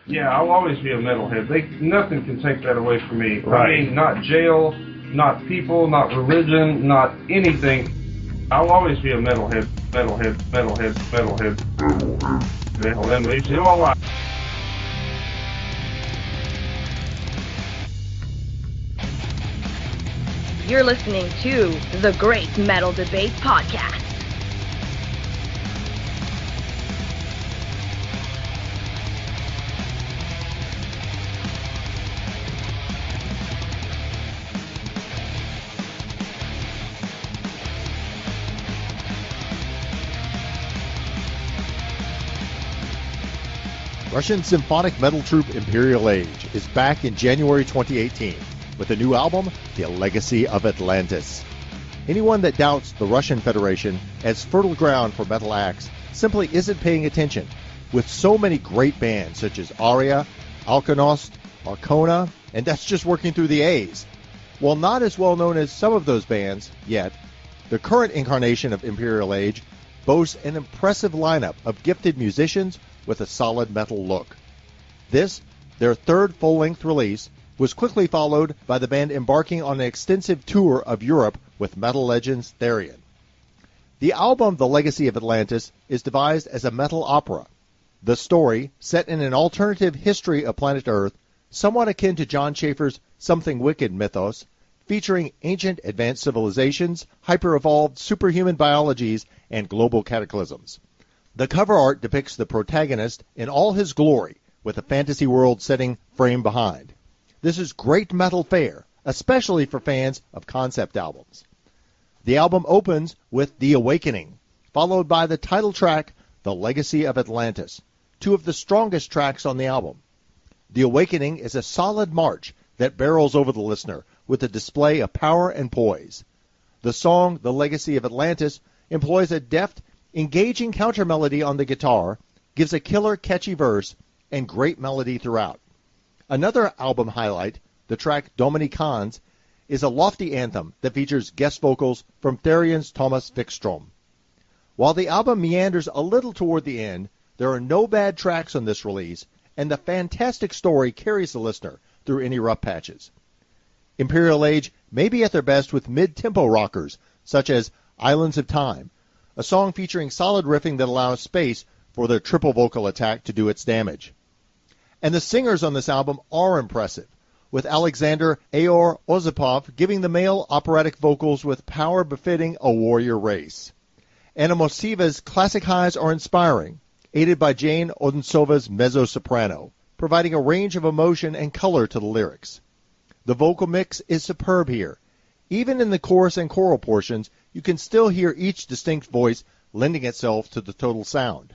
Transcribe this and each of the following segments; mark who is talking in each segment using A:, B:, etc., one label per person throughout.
A: Yeah, I'll always be a metalhead. Nothing can take that away from me.
B: Right.
A: I mean, not jail, not people, not religion, not anything. I'll always be a metalhead.
C: You're listening to the Great Metal Debate Podcast.
B: Russian symphonic metal troupe Imperial Age is back in January 2018 with a new album, The Legacy of Atlantis. Anyone that doubts the Russian Federation as fertile ground for metal acts simply isn't paying attention, with so many great bands such as Aria, Alkonost, Arkona, and that's just working through the A's. While not as well known as some of those bands yet, the current incarnation of Imperial Age boasts an impressive lineup of gifted musicians with a solid metal look. This, their third full-length release, was quickly followed by the band embarking on an extensive tour of Europe with metal legends Therion. The album, The Legacy of Atlantis, is devised as a metal opera. The story, set in an alternative history of planet Earth, somewhat akin to John Schaffer's Something Wicked mythos, featuring ancient advanced civilizations, hyper-evolved superhuman biologies, and global cataclysms. The cover art depicts the protagonist in all his glory, with a fantasy world setting framed behind. This is great metal fare, especially for fans of concept albums. The album opens with The Awakening, followed by the title track, The Legacy of Atlantis, two of the strongest tracks on the album. The Awakening is a solid march that barrels over the listener with a display of power and poise. The song, The Legacy of Atlantis, employs a deft, engaging counter-melody on the guitar, gives a killer, catchy verse, and great melody throughout. Another album highlight, the track Dominicans, is a lofty anthem that features guest vocals from Therion's Thomas Wikström. While the album meanders a little toward the end, there are no bad tracks on this release, and the fantastic story carries the listener through any rough patches. Imperial Age may be at their best with mid-tempo rockers, such as Islands of Time, a song featuring solid riffing that allows space for their triple vocal attack to do its damage. And the singers on this album are impressive, with Alexander Aor Ozipov giving the male operatic vocals with power befitting a warrior race. Anna Mosiva's classic highs are inspiring, aided by Jane Odinsova's mezzo-soprano, providing a range of emotion and color to the lyrics. The vocal mix is superb here. Even in the chorus and choral portions, you can still hear each distinct voice lending itself to the total sound.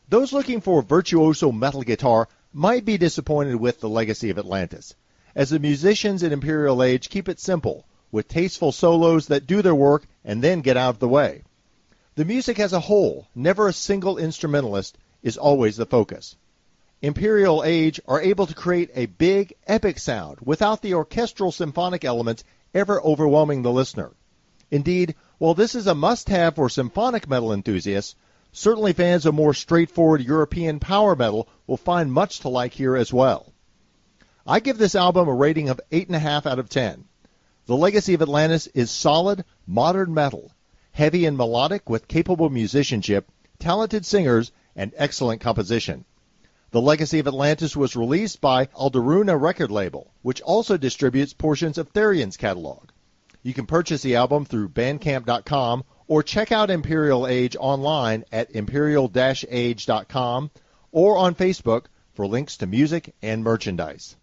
B: Those looking for virtuoso metal guitar might be disappointed with The Legacy of Atlantis, as the musicians in Imperial Age keep it simple, with tasteful solos that do their work and then get out of the way. The music as a whole, never a single instrumentalist, is always the focus. Imperial Age are able to create a big, epic sound without the orchestral symphonic elements ever overwhelming the listener. Indeed, while this is a must-have for symphonic metal enthusiasts, certainly fans of more straightforward European power metal will find much to like here as well. I give this album a rating of 8.5 out of 10. The Legacy of Atlantis is solid, modern metal, heavy and melodic with capable musicianship, talented singers, and excellent composition. The Legacy of Atlantis was released by Alderuna record label, which also distributes portions of Therion's catalog. You can purchase the album through Bandcamp.com or check out Imperial Age online at imperial-age.com or on Facebook for links to music and merchandise.